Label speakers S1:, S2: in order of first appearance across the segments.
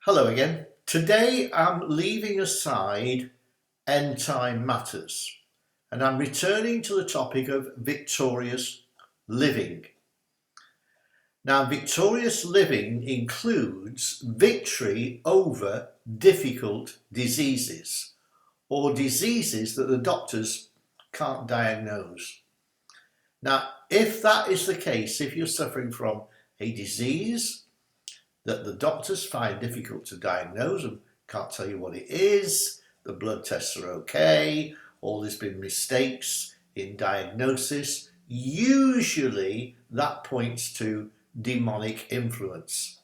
S1: Hello again. Today I'm leaving aside end time matters and I'm returning to the topic of victorious living. Now, victorious living includes victory over difficult diseases or diseases that the doctors can't diagnose. Now, if that is the case, if you're suffering from a disease that the doctors find difficult to diagnose and can't tell you what it is, the blood tests are okay, or there's been mistakes in diagnosis, usually that points to demonic influence.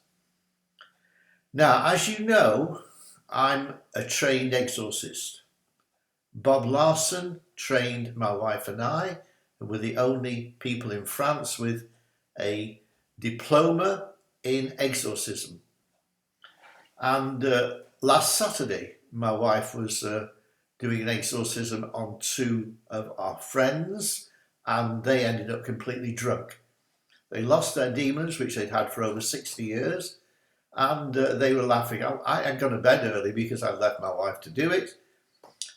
S1: Now, as you know, I'm a trained exorcist. Bob Larson trained my wife and I, and we're the only people in France with a diploma in exorcism. And last Saturday, my wife was doing an exorcism on two of our friends, and they ended up completely drunk. They lost their demons, which they'd had for over 60 years, and they were laughing. I had gone to bed early because I left my wife to do it,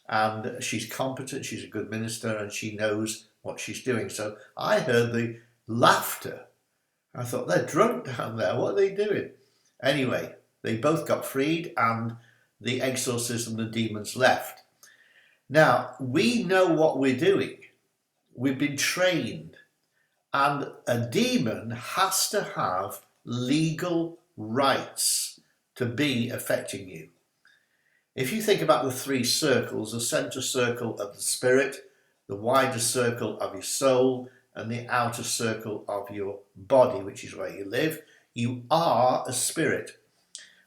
S1: and she's competent, she's a good minister, and she knows what she's doing. So I heard the laughter. I thought, they're drunk down there, what are they doing? Anyway, they both got freed and the exorcism, the demons left. Now, we know what we're doing. We've been trained, and a demon has to have legal rights to be affecting you. If you think about the three circles, the center circle of the spirit, the wider circle of your soul, and the outer circle of your body, which is where you live, you are a spirit.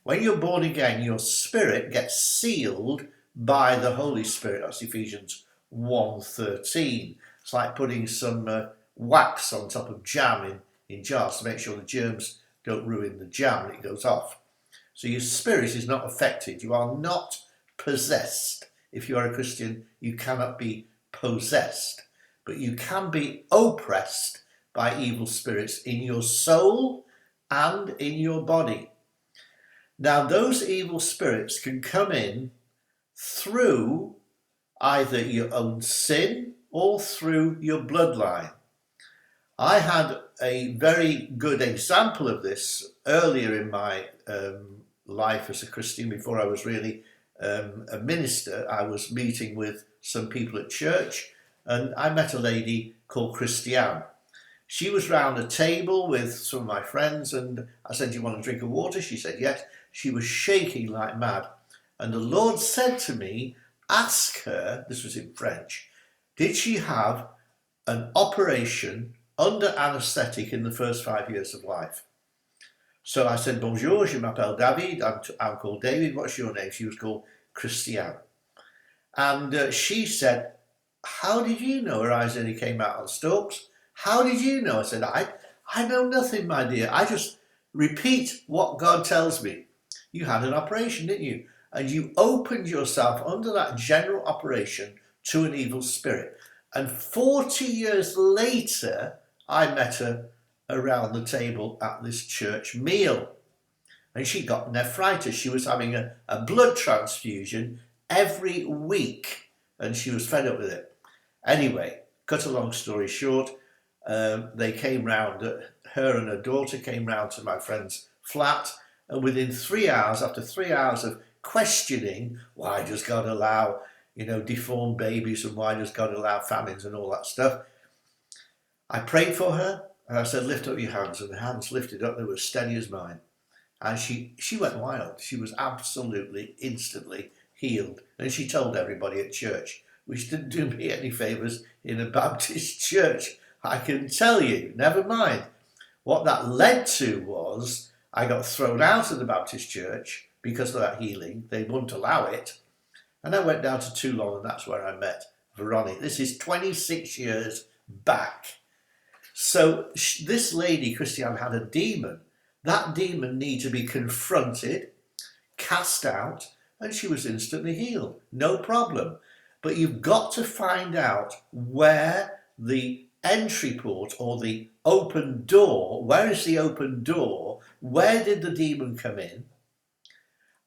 S1: When you're born again, your spirit gets sealed by the Holy Spirit. That's Ephesians 1:13. It's like putting some wax on top of jam in jars to make sure the germs don't ruin the jam and it goes off. So your spirit is not affected. You are not possessed. If you are a Christian, you cannot be possessed, but you can be oppressed by evil spirits in your soul and in your body. Now, those evil spirits can come in through either your own sin or through your bloodline. I had a very good example of this earlier in my life as a Christian. Before I was really a minister, I was meeting with some people at church, and I met a lady called Christiane. She was round a table with some of my friends, and I said, "Do you want a drink of water?" She said yes. She was shaking like mad, and the Lord said to me, ask her, this was in French, did she have an operation under anaesthetic in the first 5 years of life? So I said, "Bonjour, je m'appelle David." I'm called David. What's your name? She was called Christiane. And she said, "How did you know?" Her eyes only came out on stalks. "How did you know?" I said, I know nothing, my dear. I just repeat what God tells me. You had an operation, didn't you? And you opened yourself under that general operation to an evil spirit. And 40 years later, I met her around the table at this church meal. And she got nephritis. She was having a blood transfusion every week, and she was fed up with it. Anyway, cut a long story short, they came round, her and her daughter came round to my friend's flat, and within 3 hours, after 3 hours of questioning, why does God allow, deformed babies, and why does God allow famines and all that stuff, I prayed for her, and I said, "Lift up your hands," and the hands lifted up, they were steady as mine. And she went wild. She was absolutely, instantly healed. And she told everybody at church, which didn't do me any favours in a Baptist church. I can tell you, never mind. What that led to was I got thrown out of the Baptist church because of that healing. They wouldn't allow it. And I went down to Toulon, and that's where I met Veronique. This is 26 years back. So this lady, Christiane, had a demon. That demon needed to be confronted, cast out, and she was instantly healed. No problem. But you've got to find out where the entry port or the open door, where is the open door? Where did the demon come in?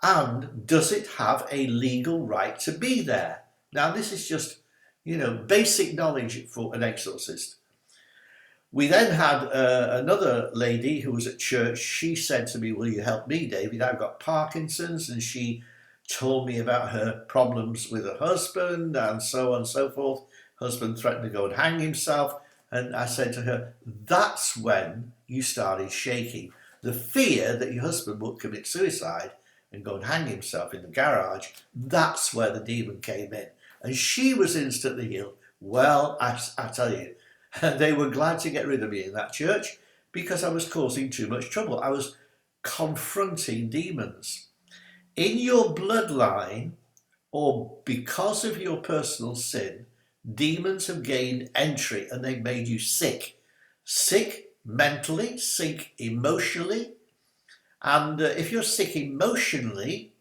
S1: And does it have a legal right to be there? Now, this is just, basic knowledge for an exorcist. We then had another lady who was at church. She said to me, will you help me, David? I've got Parkinson's. And she told me about her problems with her husband and so on and so forth. Husband threatened to go and hang himself. And I said to her, that's when you started shaking. The fear that your husband would commit suicide and go and hang himself in the garage, that's where the demon came in. And she was instantly healed. Well, I tell you, they were glad to get rid of me in that church because I was causing too much trouble. I was confronting demons. In your bloodline, or because of your personal sin, demons have gained entry and they've made you sick. Sick mentally, sick emotionally. And if you're sick emotionally,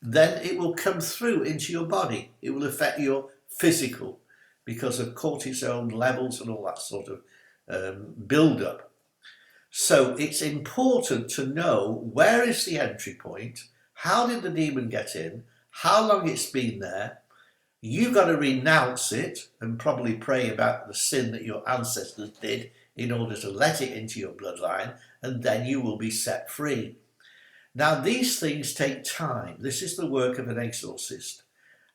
S1: then it will come through into your body. It will affect your physical because of cortisone levels and all that sort of build-up. So it's important to know where is the entry point, how did the demon get in, how long it's been there. You've got to renounce it and probably pray about the sin that your ancestors did in order to let it into your bloodline, and then you will be set free. Now, these things take time. This is the work of an exorcist.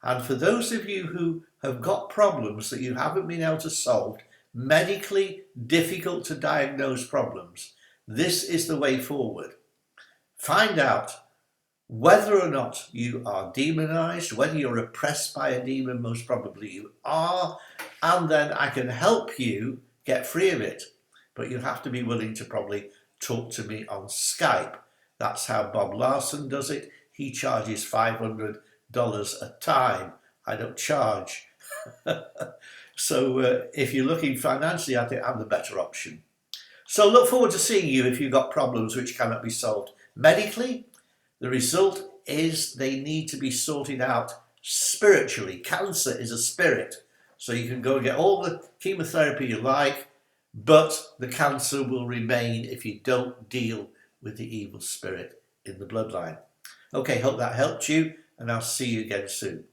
S1: And for those of you who have got problems that you haven't been able to solve, medically difficult to diagnose problems, this is the way forward. Find out whether or not you are demonized, whether you're oppressed by a demon, most probably you are, and then I can help you get free of it. But you have to be willing to probably talk to me on Skype. That's how Bob Larson does it. He charges $500 a time. I don't charge. So if you're looking financially, I think I'm the better option. So look forward to seeing you if you've got problems which cannot be solved medically. The result is they need to be sorted out spiritually. Cancer is a spirit. So you can go and get all the chemotherapy you like, but the cancer will remain if you don't deal with the evil spirit in the bloodline. Okay, hope that helped you, and I'll see you again soon.